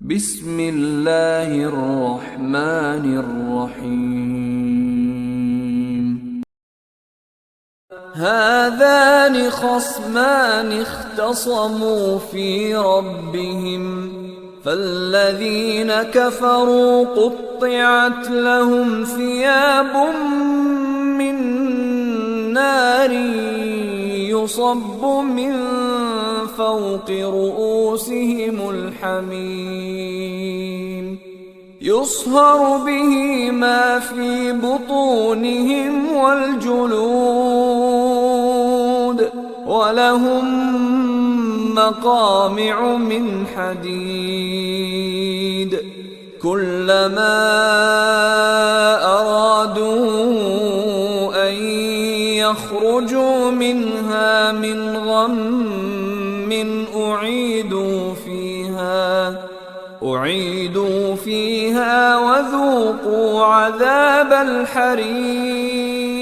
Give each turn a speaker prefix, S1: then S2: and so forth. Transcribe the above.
S1: بسم الله الرحمن الرحيم. هذان خصمان اختصموا في ربهم فالذين كفروا قطعت لهم ثياب من نار يصب من فوق رؤوسهم الحميم يصهر به ما في بطونهم والجلود ولهم مقامع من حديد كلما أرادوا أن يخرجوا منها من غم أعيدوا فيها وذوقوا عذاب الحريق